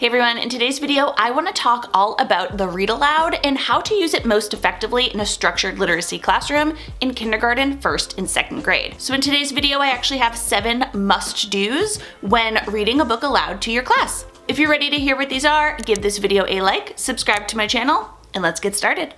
Hey everyone, in today's video, I want to talk all about the read aloud and how to use it most effectively in a structured literacy classroom in kindergarten, 1st, and 2nd grade. So in today's video, I actually have 7 must-dos when reading a book aloud to your class. If you're ready to hear what these are, give this video a like, subscribe to my channel, and let's get started.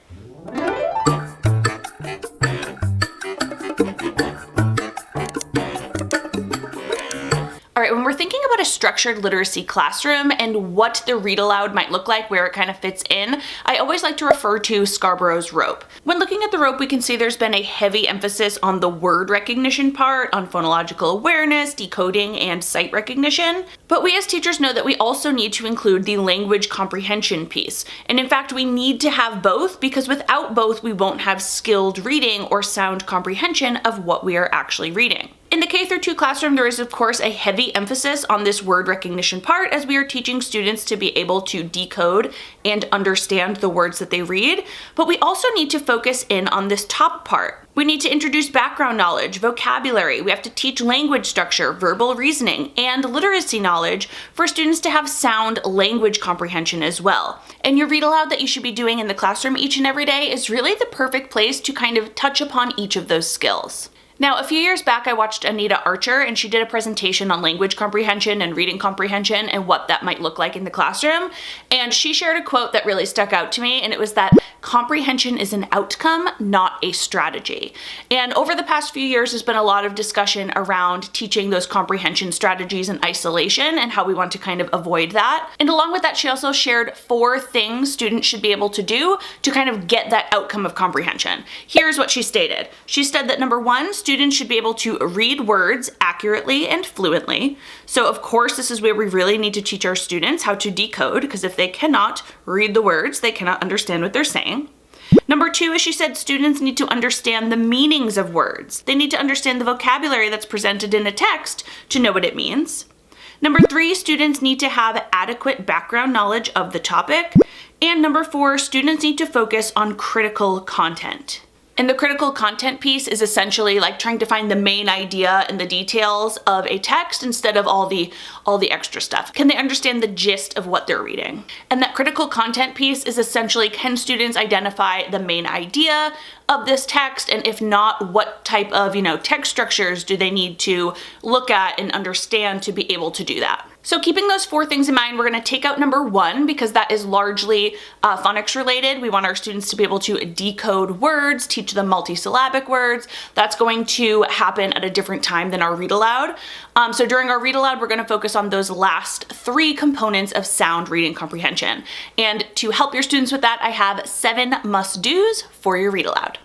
Alright, when we're thinking about a structured literacy classroom and what the read aloud might look like, where it kind of fits in, I always like to refer to Scarboroughs Rope. When looking at the rope, we can see there's been a heavy emphasis on the word recognition part, on phonological awareness, decoding, and sight recognition. But we as teachers know that we also need to include the language comprehension piece. And in fact, we need to have both because without both, we won't have skilled reading or sound comprehension of what we are actually reading. In the K-2 classroom, there is of course a heavy emphasis on this word recognition part as we are teaching students to be able to decode and understand the words that they read, but we also need to focus in on this top part. We need to introduce background knowledge, vocabulary, we have to teach language structure, verbal reasoning, and literacy knowledge for students to have sound language comprehension as well. And your read aloud that you should be doing in the classroom each and every day is really the perfect place to kind of touch upon each of those skills. Now, a few years back, I watched Anita Archer, and she did a presentation on language comprehension and reading comprehension and what that might look like in the classroom. And she shared a quote that really stuck out to me, and it was that comprehension is an outcome, not a strategy. And over the past few years, there's been a lot of discussion around teaching those comprehension strategies in isolation and how we want to kind of avoid that. And along with that, she also shared 4 things students should be able to do to kind of get that outcome of comprehension. Here's what she stated. She said that number 1, students should be able to read words accurately and fluently. So of course, this is where we really need to teach our students how to decode, because if they cannot read the words, they cannot understand what they're saying. Number 2, as she said, students need to understand the meanings of words. They need to understand the vocabulary that's presented in a text to know what it means. Number 3, students need to have adequate background knowledge of the topic. And number 4, students need to focus on critical content. And the critical content piece is essentially like trying to find the main idea and the details of a text instead of all the extra stuff. Can they understand the gist of what they're reading? And that critical content piece is essentially, can students identify the main idea of this text? And if not, what type of, text structures do they need to look at and understand to be able to do that? So keeping those 4 things in mind, we're going to take out number 1 because that is largely phonics related. We want our students to be able to decode words, teach them multisyllabic words. That's going to happen at a different time than our read aloud. So during our read aloud, we're going to focus on those last 3 components of sound reading comprehension. And to help your students with that, I have 7 must-dos for your read aloud.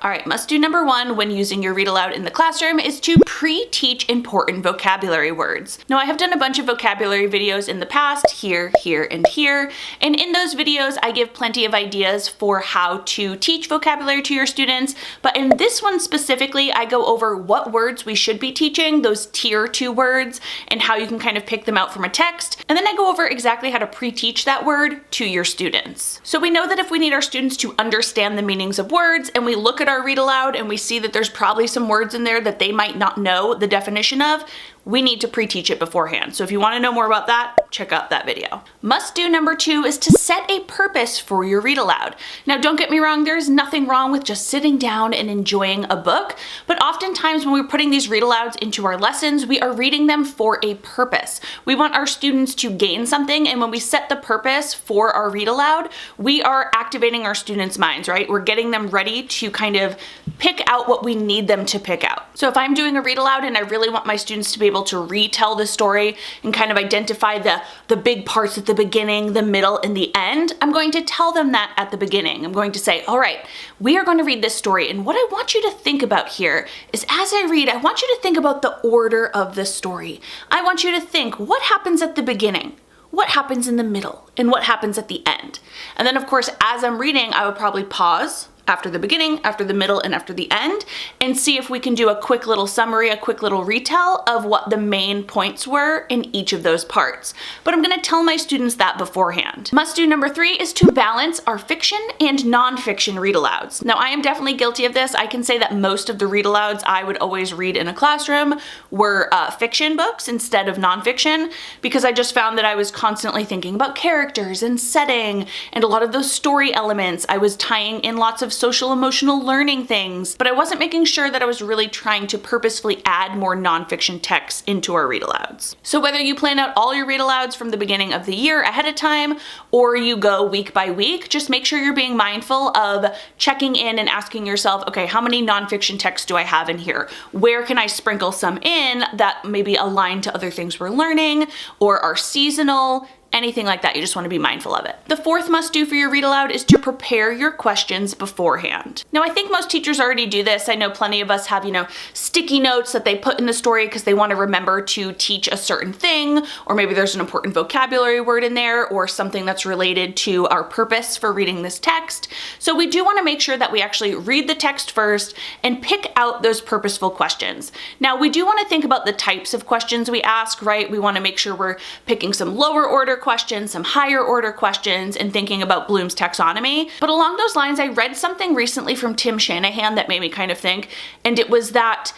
Alright, must-do number 1 when using your read aloud in the classroom is to pre-teach important vocabulary words. Now, I have done a bunch of vocabulary videos in the past, here, and here, and in those videos, I give plenty of ideas for how to teach vocabulary to your students, but in this one specifically, I go over what words we should be teaching, those tier 2 words, and how you can kind of pick them out from a text, and then I go over exactly how to pre-teach that word to your students. So we know that if we need our students to understand the meanings of words, and we look at our read aloud and we see that there's probably some words in there that they might not know the definition of, we need to pre-teach it beforehand. So if you want to know more about that, check out that video. Must-do number 2 is to set a purpose for your read aloud. Now, don't get me wrong, there's nothing wrong with just sitting down and enjoying a book, but oftentimes when we're putting these read alouds into our lessons, we are reading them for a purpose. We want our students to gain something, and when we set the purpose for our read aloud, we are activating our students' minds, right? We're getting them ready to kind of pick out what we need them to pick out. So if I'm doing a read aloud and I really want my students to be able to retell the story and kind of identify the big parts at the beginning, the middle, and the end, I'm going to tell them that at the beginning. I'm going to say, all right, we are going to read this story, and what I want you to think about here is as I read, I want you to think about the order of the story. I want you to think, what happens at the beginning? What happens in the middle? And what happens at the end? And then of course, as I'm reading, I would probably pause. after the beginning, after the middle, and after the end, and see if we can do a quick little summary, a quick little retell of what the main points were in each of those parts. But I'm gonna tell my students that beforehand. Must do number 3 is to balance our fiction and nonfiction read-alouds. Now, I am definitely guilty of this. I can say that most of the read-alouds I would always read in a classroom were fiction books instead of nonfiction, because I just found that I was constantly thinking about characters and setting and a lot of those story elements. I was tying in lots of social emotional learning things, but I wasn't making sure that I was really trying to purposefully add more nonfiction texts into our read-alouds. So whether you plan out all your read-alouds from the beginning of the year ahead of time, or you go week by week, just make sure you're being mindful of checking in and asking yourself, okay, how many nonfiction texts do I have in here? Where can I sprinkle some in that maybe align to other things we're learning or are seasonal? Anything like that, you just want to be mindful of it. The 4th must do for your read aloud is to prepare your questions beforehand. Now, I think most teachers already do this. I know plenty of us have, sticky notes that they put in the story because they want to remember to teach a certain thing, or maybe there's an important vocabulary word in there or something that's related to our purpose for reading this text. So we do want to make sure that we actually read the text first and pick out those purposeful questions. Now, we do want to think about the types of questions we ask, right? We want to make sure we're picking some lower order questions, some higher order questions, and thinking about Bloom's taxonomy. But along those lines, I read something recently from Tim Shanahan that made me kind of think, and it was that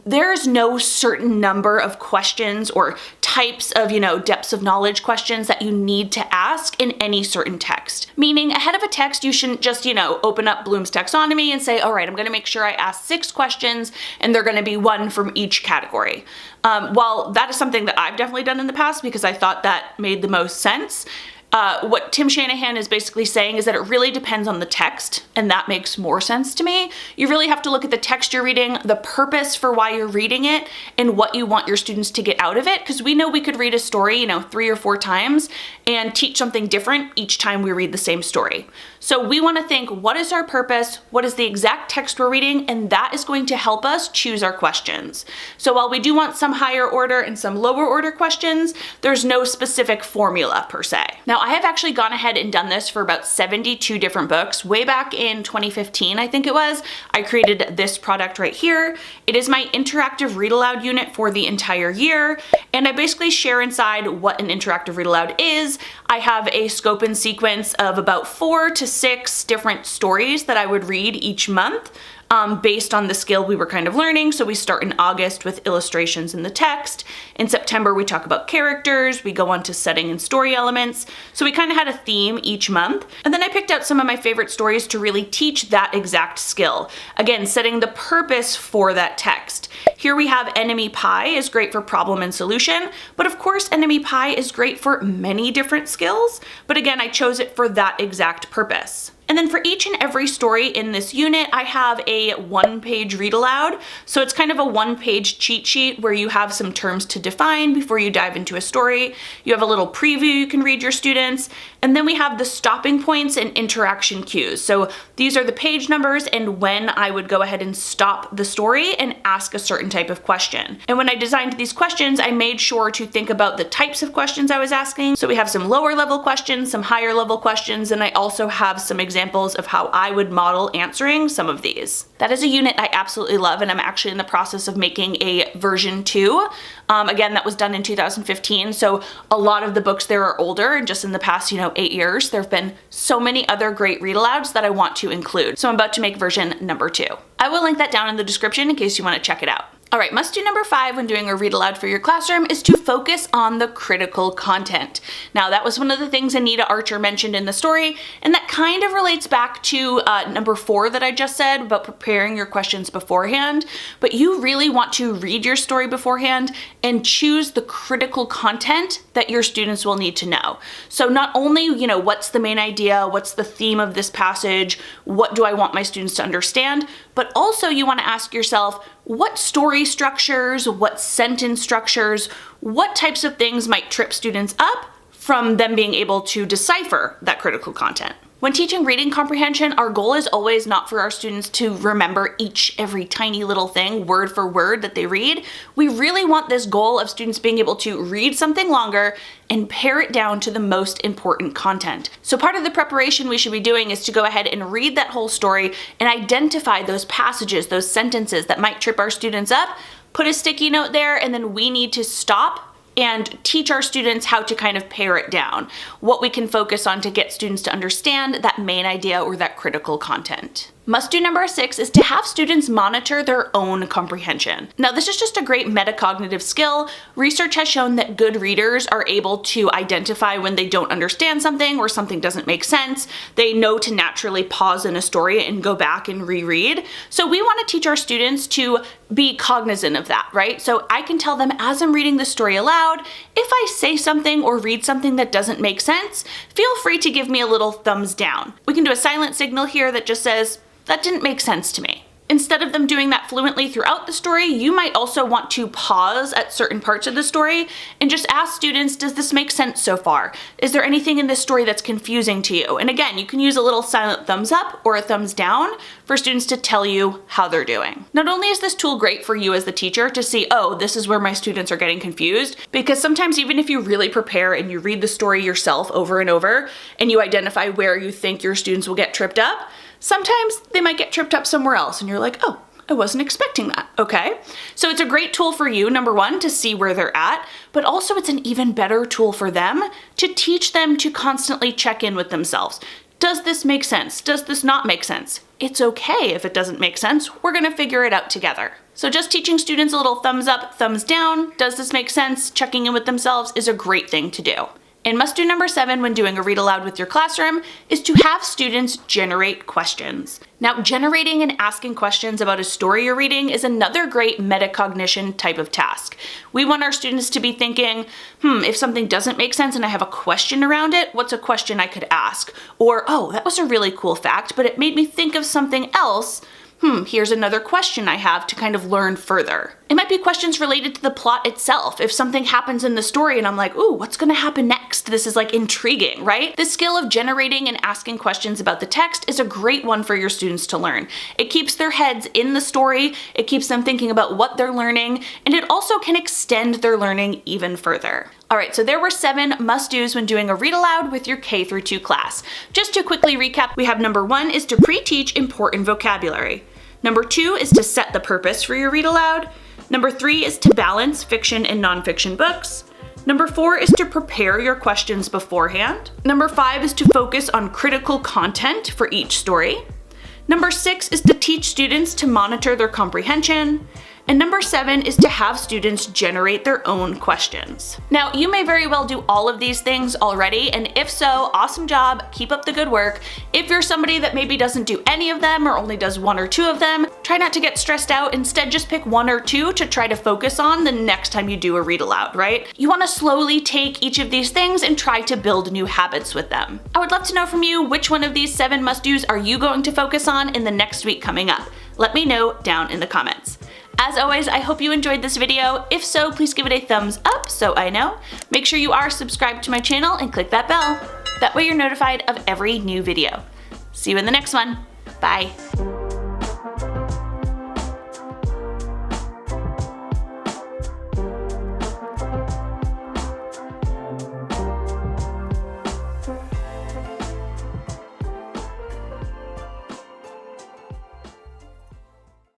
there's no certain number of questions or types of, depths of knowledge questions that you need to ask in any certain text. Meaning, ahead of a text, you shouldn't just, open up Bloom's taxonomy and say, all right, I'm gonna make sure I ask 6 questions and they're gonna be 1 from each category. While that is something that I've definitely done in the past because I thought that made the most sense, what Tim Shanahan is basically saying is that it really depends on the text, and that makes more sense to me. You really have to look at the text you're reading, the purpose for why you're reading it, and what you want your students to get out of it, because we know we could read a story, 3 or 4 times and teach something different each time we read the same story. So we want to think, what is our purpose? What is the exact text we're reading? And that is going to help us choose our questions. So while we do want some higher order and some lower order questions, there's no specific formula per se. Now, I have actually gone ahead and done this for about 72 different books. Way back in 2015, I think it was, I created this product right here. It is my interactive read aloud unit for the entire year. And I basically share inside what an interactive read aloud is. I have a scope and sequence of about 4 to 6 different stories that I would read each month. Based on the skill we were kind of learning. So we start in August with illustrations in the text. In September, we talk about characters. We go on to setting and story elements. So we kind of had a theme each month. And then I picked out some of my favorite stories to really teach that exact skill. Again, setting the purpose for that text. Here we have Enemy Pie is great for problem and solution, but of course Enemy Pie is great for many different skills. But again, I chose it for that exact purpose. And then for each and every story in this unit, I have a 1-page read aloud. So it's kind of a 1-page cheat sheet where you have some terms to define before you dive into a story. You have a little preview you can read your students. And then we have the stopping points and interaction cues. So these are the page numbers and when I would go ahead and stop the story and ask a certain type of question. And when I designed these questions, I made sure to think about the types of questions I was asking. So we have some lower level questions, some higher level questions, and I also have some examples of how I would model answering some of these. That is a unit I absolutely love, and I'm actually in the process of making a version 2. Again, that was done in 2015, so a lot of the books there are older, and just in the past, 8 years, there have been so many other great read alouds that I want to include. So I'm about to make version number 2. I will link that down in the description in case you want to check it out. All right, must do number 5 when doing a read aloud for your classroom is to focus on the critical content. Now, that was one of the things Anita Archer mentioned in the story, and that kind of relates back to number 4 that I just said about preparing your questions beforehand. But you really want to read your story beforehand and choose the critical content that your students will need to know. So not only, what's the main idea, what's the theme of this passage, what do I want my students to understand, but also you want to ask yourself, what story structures, what sentence structures, what types of things might trip students up from them being able to decipher that critical content. When teaching reading comprehension, our goal is always not for our students to remember every tiny little thing word for word that they read. We really want this goal of students being able to read something longer and pare it down to the most important content. So part of the preparation we should be doing is to go ahead and read that whole story and identify those passages, those sentences that might trip our students up, put a sticky note there, and then we need to stop and teach our students how to kind of pare it down, what we can focus on to get students to understand that main idea or that critical content. Must-do number 6 is to have students monitor their own comprehension. Now, this is just a great metacognitive skill. Research has shown that good readers are able to identify when they don't understand something or something doesn't make sense. They know to naturally pause in a story and go back and reread. So we want to teach our students to be cognizant of that, right? So I can tell them as I'm reading the story aloud, if I say something or read something that doesn't make sense, feel free to give me a little thumbs down. We can do a silent signal here that just says, that didn't make sense to me. Instead of them doing that fluently throughout the story, you might also want to pause at certain parts of the story and just ask students, does this make sense so far? Is there anything in this story that's confusing to you? And again, you can use a little silent thumbs up or a thumbs down for students to tell you how they're doing. Not only is this tool great for you as the teacher to see, oh, this is where my students are getting confused, because sometimes even if you really prepare and you read the story yourself over and over and you identify where you think your students will get tripped up, sometimes they might get tripped up somewhere else and you're like, oh, I wasn't expecting that, okay? So it's a great tool for you, number one, to see where they're at, but also it's an even better tool for them to teach them to constantly check in with themselves. Does this make sense? Does this not make sense? It's okay if it doesn't make sense. We're gonna figure it out together. So just teaching students a little thumbs up, thumbs down, does this make sense? Checking in with themselves is a great thing to do. And must-do number 7 when doing a read aloud with your classroom is to have students generate questions. Now, generating and asking questions about a story you're reading is another great metacognition type of task. We want our students to be thinking, if something doesn't make sense and I have a question around it, what's a question I could ask? Or, oh, that was a really cool fact, but it made me think of something else. Here's another question I have to kind of learn further. It might be questions related to the plot itself. If something happens in the story and I'm like, ooh, what's gonna happen next? This is like intriguing, right? The skill of generating and asking questions about the text is a great one for your students to learn. It keeps their heads in the story, it keeps them thinking about what they're learning, and it also can extend their learning even further. All right, so there were 7 must-dos when doing a read aloud with your K-2 class. Just to quickly recap, we have number 1 is to pre-teach important vocabulary. Number 2 is to set the purpose for your read aloud. Number 3 is to balance fiction and nonfiction books. Number 4 is to prepare your questions beforehand. Number 5 is to focus on critical content for each story. Number 6 is to teach students to monitor their comprehension. And number 7 is to have students generate their own questions. Now, you may very well do all of these things already, and if so, awesome job, keep up the good work. If you're somebody that maybe doesn't do any of them or only does 1 or 2 of them, try not to get stressed out. Instead, just pick 1 or 2 to try to focus on the next time you do a read aloud, right? You want to slowly take each of these things and try to build new habits with them. I would love to know from you, which one of these 7 must-dos are you going to focus on in the next week coming up? Let me know down in the comments. As always, I hope you enjoyed this video. If so, please give it a thumbs up so I know. Make sure you are subscribed to my channel and click that bell. That way you're notified of every new video. See you in the next one. Bye.